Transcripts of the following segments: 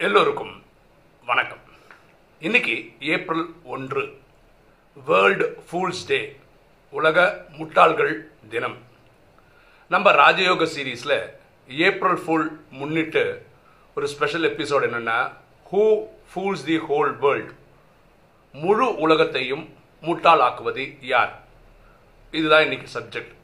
எல்லோருக்கும் வணக்கம். இன்னைக்கு ஏப்ரல் 1 வேர்ல்டு ஃபூல்ஸ் டே, உலக முட்டாள்கள் தினம். நம்ம ராஜயோக சீரீஸில் ஏப்ரல் ஃபூல் முன்னிட்டு ஒரு ஸ்பெஷல் எபிசோட் என்னென்னா who fools the whole world, முழு உலகத்தையும் முட்டாளாக்குவது யார். இதுதான் இன்னைக்கு சப்ஜெக்ட்.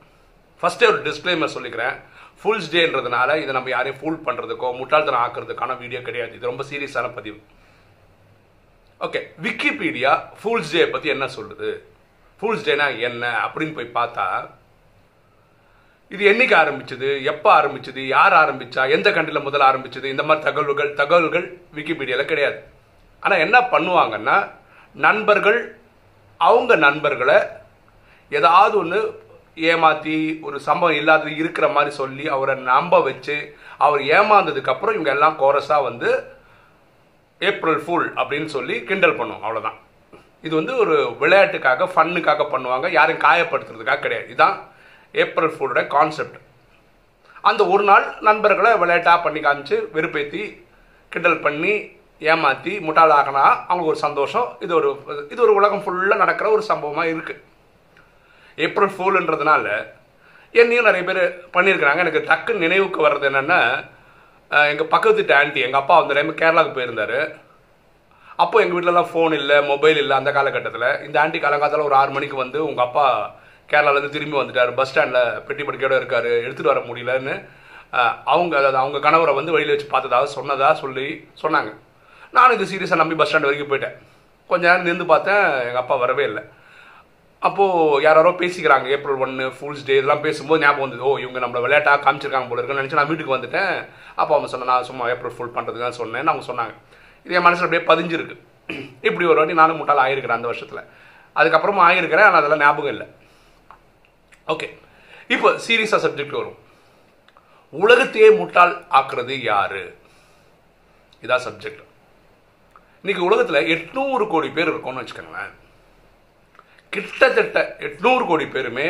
ஃபர்ஸ்டே ஒரு டிஸ்க்ளைமர் சொல்லிக்கிறேன். ஃபுல்ஸ் டேன்றதுனால இதை நம்ம யாரையும் ஃபூல் பண்ணுறதுக்கோ முட்டாள்தனம் ஆக்குறதுக்கான வீடியோ கிடையாது. இது ரொம்ப சீரியஸான பதிவு. ஓகே, விக்கிபீடியா ஃபூல்ஸ் டே பற்றி என்ன சொல்லுது, ஃபூல்ஸ் டேனா என்ன அப்படின்னு போய் பார்த்தா, இது என்னைக்கு ஆரம்பிச்சது, எப்போ ஆரம்பிச்சது, யார் ஆரம்பிச்சா, எந்த கண்ட்ரியில் முதல்ல ஆரம்பிச்சது, இந்த மாதிரி தகவல்கள் விக்கிபீடியாவில் கிடையாது. ஆனால் என்ன பண்ணுவாங்கன்னா, நண்பர்கள் அவங்க நண்பர்களை ஏதாவது ஒன்று ஏமாற்றி ஒரு சம்பவம் இல்லாதது இருக்கிற மாதிரி சொல்லி அவரை நம்ப வச்சு அவர் ஏமாந்ததுக்கு அப்புறம் இவங்க எல்லாம் கோரஸாக வந்து ஏப்ரல் ஃபூல் அப்படின்னு சொல்லி கிண்டல் பண்ணுவோம். அவ்வளோதான். இது வந்து ஒரு விளையாட்டுக்காக ஃபன்னுக்காக பண்ணுவாங்க, யாரையும் காயப்படுத்துறதுக்காக கிடையாது. இதுதான் ஏப்ரல் ஃபூலோட கான்செப்ட். அந்த ஒரு நாள் நண்பர்களை விளையாட்டாக பண்ணி காமிச்சு வெறுப்பேற்றி கிண்டல் பண்ணி ஏமாற்றி முட்டாளாகனா அவங்களுக்கு ஒரு சந்தோஷம். இது ஒரு உலகம் ஃபுல்லாக நடக்கிற ஒரு சம்பவமாக இருக்குது. ஏப்ரல் ஃபூல்ன்றதுனால என்னையும் நிறைய பேர் பண்ணியிருக்கிறாங்க. எனக்கு டக்குன்னு நினைவுக்கு வர்றது என்னென்னா, எங்கள் பக்கத்து வீட்டு ஆண்டி, எங்கள் அப்பா அந்த டைம் கேரளாவுக்கு போயிருந்தார். அப்போ எங்கள் வீட்டிலலாம் ஃபோன் இல்லை, மொபைல் இல்லை. அந்த காலகட்டத்தில் இந்த ஆண்டி காலங்காலத்தில் ஒரு 6 மணிக்கு வந்து உங்கள் அப்பா கேரளாவிலேருந்து திரும்பி வந்துட்டார், பஸ் ஸ்டாண்டில் பெட்டி படுக்கையோடு இருக்கார், எடுத்துகிட்டு வர முடியலன்னு அவங்க கணவரை வந்து வெளியில் வச்சு பார்த்ததாக சொன்னாங்க. நானும் இது சீரியஸாக நம்பி பஸ் ஸ்டாண்ட் வரைக்கும் போயிட்டேன். கொஞ்ச நேரம் நின்று பார்த்தேன், எங்கள் அப்பா வரவே இல்லை. அப்போது யாரோ பேசிக்கிறாங்க, ஏப்ரல் 1 ஃபூல்ஸ் டே இதெல்லாம் பேசும்போது ஞாபகம் வந்தது, இவங்க நம்மளை விளையாட்டாக காமிச்சிருக்காங்க போல இருக்குன்னு நினச்சி நான் வீட்டுக்கு வந்துட்டேன். அப்போ அவங்க சொன்னேன், நான் சும்மா ஏப்ரல் ஃபூல் பண்ணுறதுக்கு தான் சொன்னேன்னு அவங்க சொன்னாங்க. இது என் மனசில் அப்படியே பதிஞ்சிருக்கு. இப்படி ஒரு வாட்டி நானும் முட்டாள் ஆகிருக்கிறேன் அந்த வருஷத்தில். அதுக்கப்புறமா ஆகிருக்கிறேன், ஆனால் அதெல்லாம் ஞாபகம் இல்லை. ஓகே, இப்போ சீரியஸாக சப்ஜெக்ட் வரும். உலகத்தையே முட்டாள் ஆக்குறது யாரு, இதான் சப்ஜெக்ட். இன்னைக்கு உலகத்தில் 800 கோடி பேர் இருக்கோம்னு வச்சுக்கோங்களேன். கிட்டத்தட்ட 800 கோடி பேருமே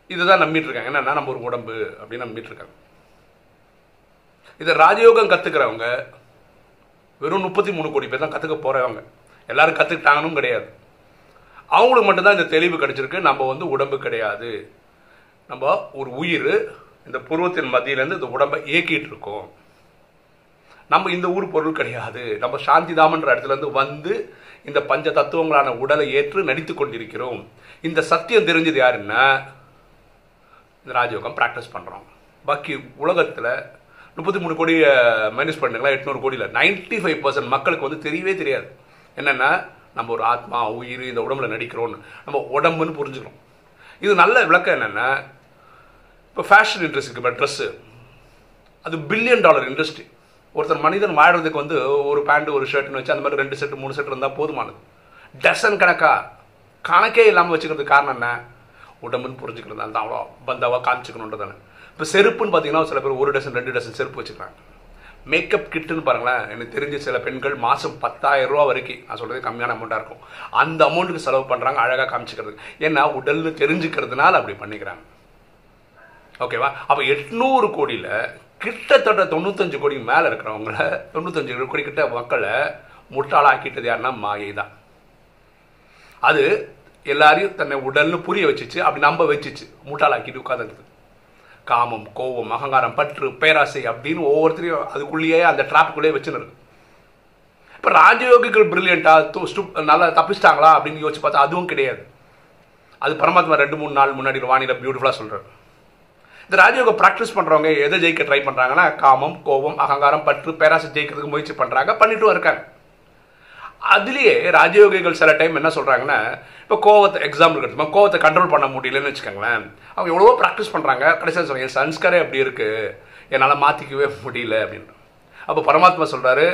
இதுதான் நம்பிட்டு இருக்காங்க. என்னன்னா, நம்ம ஒரு உடம்பு அப்படின்னு நம்பிட்டு இருக்காங்க. இதை ராஜயோகம் கத்துக்கிறவங்க வெறும் 33 கோடி பேர் தான் கத்துக்க போறவங்க. எல்லாரும் கத்துக்கிட்டாங்கன்னு கிடையாது. அவங்களுக்கு மட்டும்தான் இந்த தெளிவு கிடைச்சிருக்கு. நம்ம வந்து உடம்பு கிடையாது, நம்ம ஒரு உயிர், இந்த புருவத்தின் மத்தியிலேருந்து இந்த உடம்பை இயக்கிட்டு இருக்கோம். நம்ம இந்த ஊர் பொருள் கிடையாது, நம்ம சாந்திதாமன்ற இடத்துல இருந்து வந்து இந்த பஞ்ச தத்துவங்களான உடலை ஏற்று நடித்து கொண்டிருக்கிறோம். இந்த சத்தியம் தெரிஞ்சது யாருன்னா, இந்த ராஜயோகம் பிராக்டிஸ் பண்றோம். பாக்கி உலகத்தில் 33 கோடி மைனஸ் பண்ணுங்களா, 800 கோடியில் 95% மக்களுக்கு வந்து தெரியவே தெரியாது. என்னன்னா, நம்ம ஒரு ஆத்மா உயிர் இந்த உடம்புல நடிக்கிறோம்னு, நம்ம உடம்புன்னு புரிஞ்சுக்கிறோம். இது நல்ல விளக்கம். என்னன்னா, இப்போ ஃபேஷன் இண்டஸ்ட்ரி, இப்போ ட்ரெஸ்ஸு, அது $1 பில்லியன் இண்டஸ்ட்ரி. ஒருத்தர் மனிதன் வாழ்றதுக்கு வந்து ஒரு பேண்ட் ஒரு ஷர்ட்னு வச்சு அந்த மாதிரி 2 செட் 3 செட் இருந்தால் போதுமானது. டசன் கணக்கே இல்லாமல் வச்சுக்கிறதுக்கு காரணம் என்ன, உடம்புன்னு புரிஞ்சுக்கிறதுனால தான். அவ்வளோ பந்தாவாக காமிச்சிக்கணுன்றதானே. இப்போ செருப்புன்னு பார்த்தீங்கன்னா சில பேர் 1 டசன் 2 டசன் செருப்பு வச்சுக்கிறாங்க. மேக்கப் கிட்டுன்னு பாருங்களேன், எனக்கு தெரிஞ்ச சில பெண்கள் மாதம் 10,000 ரூபா வரைக்கும், நான் சொல்கிறது கம்மியான அமௌண்ட்டாக இருக்கும், அந்த அமௌண்ட்டுக்கு செலவு பண்ணுறாங்க அழகாக காமிச்சிக்கிறதுக்கு. ஏன்னா உடல்னு தெரிஞ்சுக்கிறதுனால அப்படி பண்ணிக்கிறாங்க. ஓகேவா? அப்போ 800 கோடியில் கிட்டத்தட்ட 95 கோடி மேலே இருக்கிறவங்கள, 95 கோடி கிட்ட மக்களை முட்டாளாக்கிட்டது யாருன்னா மாயை தான். அது எல்லாரையும் தன்னை உடல்னு புரிய வச்சிச்சு, அப்படி நம்ப வச்சிச்சு, முட்டாளாக்கிட்டு உட்காந்துருக்குது. காமம், கோபம், அகங்காரம், பற்று, பேராசை அப்படின்னு ஒவ்வொருத்தரையும் அதுக்குள்ளேயே அந்த ட்ராப்புக்குள்ளேயே வச்சுன்னு. இப்போ ராஜயோகிகள் பிரில்லியண்டா நல்லா தப்பிச்சிட்டாங்களா அப்படின்னு யோசிச்சு பார்த்தா அதுவும் கிடையாது. அது பரமாத்மா 2-3 நாள் முன்னாடி வானிலை பியூட்டிஃபுல்லாக சொல்கிறார். இந்த ராஜயோகம் ப்ராக்டிஸ் பண்ணுறவங்க எதை ஜெயிக்க ட்ரை பண்ணுறாங்கன்னா, காமம், கோபம், அகங்காரம், பற்று, பேராசை ஜெயிக்கிறதுக்கு முயற்சி பண்ணுறாங்க, பண்ணிட்டும் இருக்காங்க. அதுலேயே ராஜயோகிகள் சில டைம் என்ன சொல்கிறாங்கன்னா, இப்போ கோவத்தை எக்ஸாம்பிள் எடுத்துமா, கோவத்தை கண்ட்ரோல் பண்ண முடியலன்னு வச்சுக்கோங்களேன். அவங்க எவ்வளவோ ப்ராக்டிஸ் பண்ணுறாங்க, கடைசியாக சொல்கிறாங்க, என் சன்ஸ்காரே அப்படி இருக்குது, என்னால் மாற்றிக்கவே முடியல அப்படின்னு. அப்போ பரமாத்மா சொல்கிறாரு,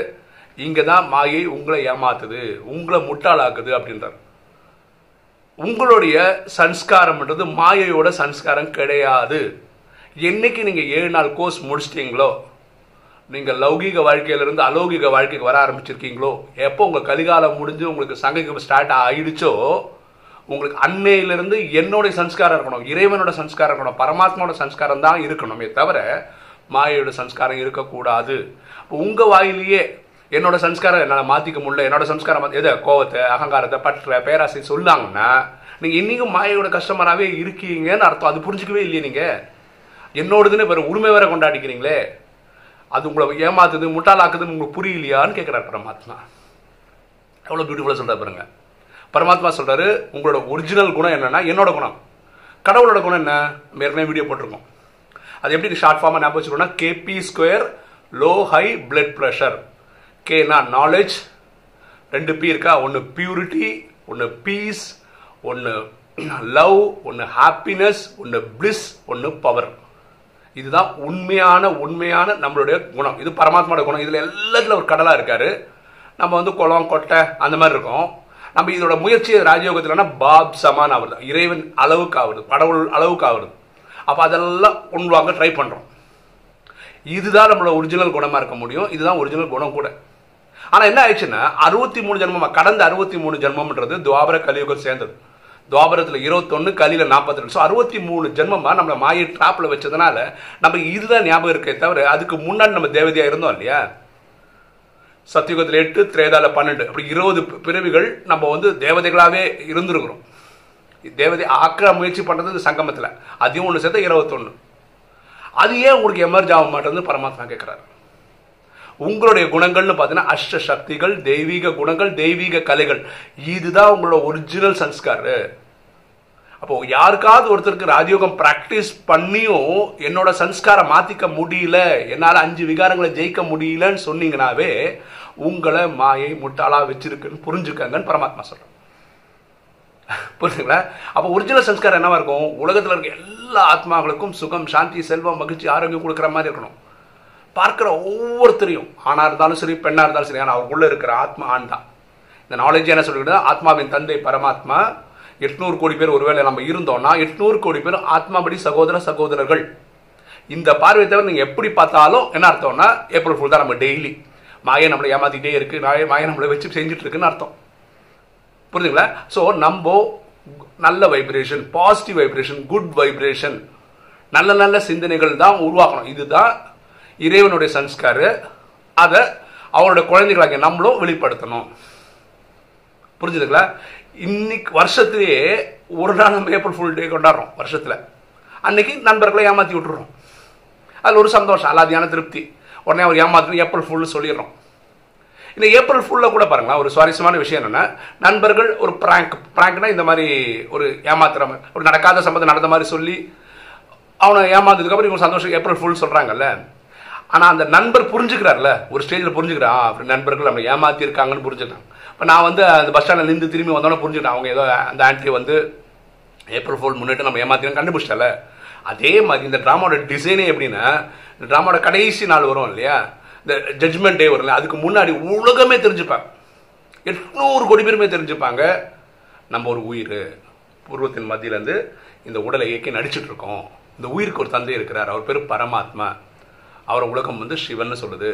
இங்கே தான் மாயை உங்களை ஏமாத்துது, உங்களை முட்டாளாக்குது அப்படின்றார். உங்களுடைய சன்ஸ்காரம்ன்றது மாயையோட சன்ஸ்காரம் கிடையாது. என்னைக்கு நீங்கள் 7 நாள் கோர்ஸ் முடிச்சிட்டிங்களோ, நீங்கள் லௌகீக வாழ்க்கையிலிருந்து அலௌகிக வாழ்க்கைக்கு வர ஆரம்பிச்சிருக்கீங்களோ, எப்போ உங்கள் கலிகாலம் முடிஞ்சு உங்களுக்கு சங்கீகம் ஸ்டார்ட் ஆகிடுச்சோ, உங்களுக்கு அன்னையிலிருந்து என்னோட சன்ஸ்காரம் இருக்கணும், இறைவனோட சன்ஸ்காரம் இருக்கணும், பரமாத்மாவோட சன்ஸ்காரம் தான் இருக்கணுமே தவிர மாயையோட சம்ஸ்காரம் இருக்கக்கூடாது. உங்கள் வாயிலேயே என்னோட சம்ஸ்காரம் என்னால் மாற்றிக்க முடியல, என்னோட சம்ஸ்காரம் எதை கோவத்தை, அகங்காரத்தை, பற்ற, பேராசை சொல்லாங்கன்னா நீங்கள் இன்னைக்கும் மாயையோட கஸ்டமராகவே இருக்கீங்கன்னு அர்த்தம். அது புரிஞ்சிக்கவே இல்லையே நீங்கள். என்னோடதுன்னு வேறு உரிமை வேற கொண்டாடிக்கிறீங்களே, அது உங்களை ஏமாத்துது, முட்டாளாக்குதுன்னு உங்களுக்கு புரியலையான்னு கேட்குறாரு பரமாத்மா. எவ்வளோ பியூட்டிஃபுல்லாக சொல்கிறார் பாருங்க. பரமாத்மா சொல்கிறாரு, உங்களோட ஒரிஜினல் குணம் என்னன்னா என்னோட குணம். கடவுளோட குணம் என்ன? நம்ம ஏற்கனவே வீடியோ போட்டிருக்கோம். அது எப்படி ஷார்ட் ஃபார்மாக ஞாபகம் வச்சுக்கணும்னா KP², low high blood pressure. கேனா நாலேஜ், 2 P இருக்கா, ஒன்று பியூரிட்டி, ஒன்று பீஸ், ஒன்று லவ், ஒன்று ஹாப்பினஸ், ஒன்று பிளிஸ், ஒன்று பவர். இதுதான் உண்மையான நம்மளுடைய குணம். இது பரமாத்மாவோட குணம். இதில் எல்லாத்துல ஒரு கடலாக இருக்காரு. நம்ம வந்து குளம் கொட்டை அந்த மாதிரி இருக்கும். நம்ம இதோட முயற்சி ராஜயோகத்தில்னா பாப் சமான் ஆகுது, இறைவன் அளவுக்கு ஆகுது, கடவுள் அளவுக்கு ஆகுது. அப்போ அதெல்லாம் உள்வாங்க ட்ரை பண்ணுறோம். இதுதான் நம்மளோட ஒரிஜினல் குணமாக இருக்க முடியும். இதுதான் ஒரிஜினல் குணம் கூட. ஆனால் என்ன ஆயிடுச்சுன்னா 63 ஜென்மமாக, கடந்த 63 ஜென்மம்ன்றது துவாபர கலியுகம் சேர்ந்தது. துவாபரத்தில் 21, கலியில் 42. ஸோ 63 ஜென்மமாக நம்மளை மாயை ட்ராப்பில் வச்சதுனால நம்ம இதுதான் ஞாபகம் இருக்கே தவிர அதுக்கு முன்னாடி நம்ம தேவதையாக இருந்தோம் இல்லையா. சத்தியுகத்தில் 8, திரேதாவில் 12, அப்படி 20 பிறவிகள் நம்ம வந்து தேவதைகளாகவே இருந்திருக்கிறோம். தேவதை ஆக்க முயற்சி பண்ணுறது சங்கமத்தில், அதையும் ஒன்று சேர்த்து 21. அது ஏன் உங்களுக்கு எமர்ஜ் ஆக மாட்டேன்னு பரமாத்மா கேட்குறாரு. உங்களுடைய குணங்கள்னு பார்த்தீங்கன்னா அஷ்ட சக்திகள், தெய்வீக குணங்கள், தெய்வீக கலைகள். இதுதான் உங்களோட ஒரிஜினல் சன்ஸ்கார். அப்போ யாருக்காவது ஒருத்தருக்கு ராஜயோகம் பிராக்டிஸ் பண்ணியும் என்னோட சன்ஸ்காரம் மாற்றிக்க முடியல, என்னால் 5 விகாரங்களை ஜெயிக்க முடியலன்னு சொன்னீங்கன்னாவே உங்களை மாயை முட்டாளா வச்சிருக்குன்னு புரிஞ்சுக்கங்கன்னு பரமாத்மா சொல்கிறேன். புரிஞ்சுங்களா? அப்போ ஒரிஜினல் சன்ஸ்காரம் என்னவா இருக்கும்? உலகத்தில் இருக்க எல்லா ஆத்மாக்களுக்கும் சுகம், சாந்தி, செல்வம், மகிழ்ச்சி, ஆரோக்கியம் கொடுக்குற மாதிரி இருக்கணும். பார்க்குற ஒவ்வொருத்தரையும், ஆணாக இருந்தாலும் சரி, பெண்ணாக இருந்தாலும் சரி, ஆனால் அவருக்குள்ளே இருக்கிற ஆத்மா ஆண் தான். இந்த நாலேஜ் என்ன சொல்லிக்கிட்டு, ஆத்மாவின் தந்தை பரமாத்மா. 800 கோடி பேர் ஒருவேளை நம்ம இருந்தோம்னா 800 கோடி பேர் ஆத்மாபடி சகோதர சகோதரர்கள். இந்த பார்வை தவிர நீங்கள் எப்படி பார்த்தாலும் என்ன அர்த்தம்னா ஏப்ரல் ஃபுல் தான். நம்ம டெய்லி மாயை நம்மளை ஏமாத்திக்கிட்டே இருக்கு, மாயை நம்மளை வச்சு செஞ்சுட்டு இருக்குன்னு அர்த்தம். புரியுதுங்களா? ஸோ நம்ம நல்ல vibration, positive vibration, good vibration, நல்ல நல்ல சிந்தனைகள் தான் உருவாக்கணும். இதுதான் இறைவனுடைய சன்ஸ்காரு. அதை அவருடைய குழந்தைகளாக நம்மளும் வெளிப்படுத்தணும். புரிஞ்சுதுங்களா? இன்னைக்கு வருஷத்துலேயே ஒரு நாள் நம்ம ஏப்ரல் ஃபுல் டே கொண்டாடுறோம் வருஷத்தில். அன்னைக்கு நண்பர்களை ஏமாற்றி விட்டுறோம். அதில் ஒரு சந்தோஷம், அலாதியான திருப்தி. உடனே அவர் ஏமாற்றி ஏப்ரல் ஃபுல்னு சொல்லிடுறோம். இந்த ஏப்ரல் ஃபுல்லில் கூட பாருங்களா, ஒரு சுவாரஸ்யமான விஷயம் என்னென்னா, நண்பர்கள் ஒரு ப்ராங்க்னா இந்த மாதிரி ஒரு ஏமாத்துற மாதிரி, ஒரு நடக்காத சம்பந்தம் நடந்த மாதிரி சொல்லி அவனை ஏமாந்ததுக்கப்புறம் இவங்க சந்தோஷம் ஏப்ரல் ஃபுல் சொல்கிறாங்கல்ல. ஆனால் அந்த நண்பர் புரிஞ்சுக்கிறார்ல, ஒரு ஸ்டேஜில் புரிஞ்சுக்கிறான், அப்படி நண்பர்கள் நம்ம ஏமாற்றிருக்காங்கன்னு புரிஞ்சுக்கிறாங்க. இப்போ நான் வந்து அந்த பஸ் ஸ்டாண்டில் நின்று திரும்பி வந்தோன்னே புரிஞ்சுக்கிட்டேன், அவங்க ஏதோ அந்த ஆன்ட்டி வந்து ஏப்ரல் ஃபுல் முன்னிட்டு நம்ம ஏமாத்தினு கண்டுபிடிச்சிட்டல. அதே மாதிரி இந்த ட்ராமாவோட டிசைனே எப்படின்னா, இந்த ட்ராமாவோட கடைசி நாள் வரும் இல்லையா, இந்த ஜட்ஜ்மெண்ட் டே வரும், அதுக்கு முன்னாடி உலகமே தெரிஞ்சுப்பாங்க, 800 கோடி பேருமே தெரிஞ்சுப்பாங்க, நம்ம ஒரு உயிர் பூர்வத்தின் மத்தியிலேருந்து இந்த உடலை இயக்கி நடிச்சுட்டு இருக்கோம். இந்த உயிருக்கு ஒரு தந்தை இருக்கிறார், அவர் பேர் பரமாத்மா. அவரை உலகம் வந்து சிவன் சொல்லுது,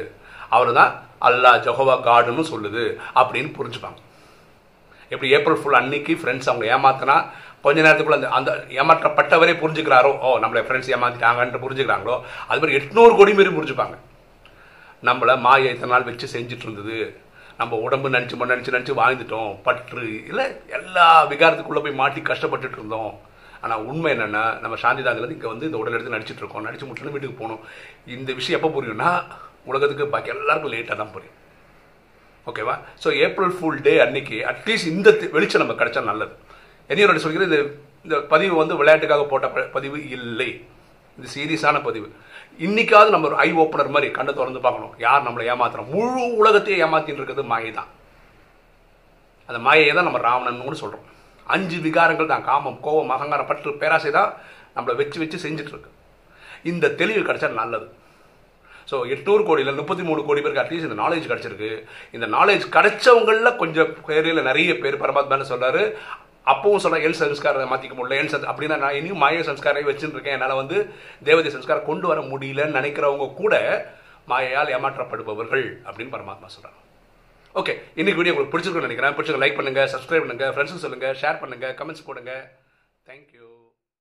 அவர் தான் அல்லாஹ் ஜஹோவா காடுன்னு சொல்லுது அப்படின்னு புரிஞ்சுப்பாங்க. எப்படி ஏப்ரல் ஃபுல் அன்னைக்கு ஃப்ரெண்ட்ஸ் அவங்க ஏமாத்தினா கொஞ்ச நேரத்துக்குள்ள அந்த ஏமாற்றப்பட்டவரே புரிஞ்சுக்கிறாரோ, ஓ நம்மளை ஃப்ரெண்ட்ஸ் ஏமாத்திட்டாங்கன்ட்டு புரிஞ்சுக்கிறாங்களோ, அது மாதிரி 800 கோடி பேரும் புரிஞ்சுப்பாங்க. நம்மளை மாயை இத்தனை நாள் வச்சு செஞ்சுட்டு இருந்தது, நம்ம உடம்பு நினச்சி வாழ்ந்துட்டோம், பற்று இல்லை எல்லா விகாரத்துக்குள்ளே போய் மாட்டி கஷ்டப்பட்டுட்டு இருந்தோம். ஆனால் உண்மை என்னென்னா, நம்ம சாந்தி தாங்கிறது இங்கே வந்து இந்த உடல் எடுத்து நடிச்சிட்டு இருக்கோம், நடிச்சு முடிச்சுட்டு வீட்டுக்கு போகணும். இந்த விஷயம் எப்போ புரியும்னா உலகத்துக்கு பாக்கி எல்லாருக்கும் லேட்டாக தான் புரியும். ஓகேவா? ஸோ ஏப்ரல் ஃபுல் டே அன்னைக்கு அட்லீஸ்ட் இந்த வெளிச்சம் நம்ம கிடைச்சா நல்லது. என்னையோட சொல்கிறது, இந்த பதிவு வந்து விளையாட்டுக்காக போட்ட பதிவு இல்லை, இது சீரியஸான பதிவு. இன்னைக்காவது நம்ம ஒரு ஐ ஓப்பனர் மாதிரி கண்ணை திறந்து பார்க்கணும், யார் நம்மளை ஏமாத்துறோம். முழு உலகத்தையே ஏமாத்தின்னு இருக்கிறது மாயை தான். அந்த மாயை தான் நம்ம ராவணன் கூட சொல்கிறோம். 5 விகாரங்கள் தான், காமம், கோபம், அகங்காரம், பற்று, பேராசை தான் நம்மளை வச்சு செஞ்சுட்டு இருக்கு. இந்த தெளிவு கிடைச்சா நல்லது. ஸோ 800 கோடியில் 33 கோடி பேருக்கு அட்லீஸ்ட் இந்த நாலேஜ் கிடச்சிருக்கு. இந்த நாலேஜ் கிடைச்சவங்களில் கொஞ்சம் பேரில் நிறைய பேர் பரமாத்மான்னு சொல்கிறாரு. அப்பவும் சொல்ல என் சன்ஸ்காரத்தை மாற்றிக்க முடியல, என் அப்படின்னா நான் இனியும் மாய சன்ஸ்காரை வச்சுட்டு இருக்கேன், என்னால் வந்து தேவதை சன்ஸ்காரம் கொண்டு வர முடியலன்னு நினைக்கிறவங்க கூட மாயையால் ஏமாற்றப்படுபவர்கள் அப்படின்னு பரமாத்மா சொல்கிறாங்க. ஓகே, இன்னைக்கு வீடியோ உங்களுக்கு பிடிச்சிருக்குன்னு நினைக்கிறேன். பிடிச்சிருக்க லைக் பண்ணுங்கள், சப்ஸ்கிரைப் பண்ணுங்கள், ஃப்ரெண்ட்ஸுக்கு சொல்லுங்கள், ஷேர் பண்ணுங்கள், கமெண்ட்ஸ் போடுங்க. தேங்க்யூ.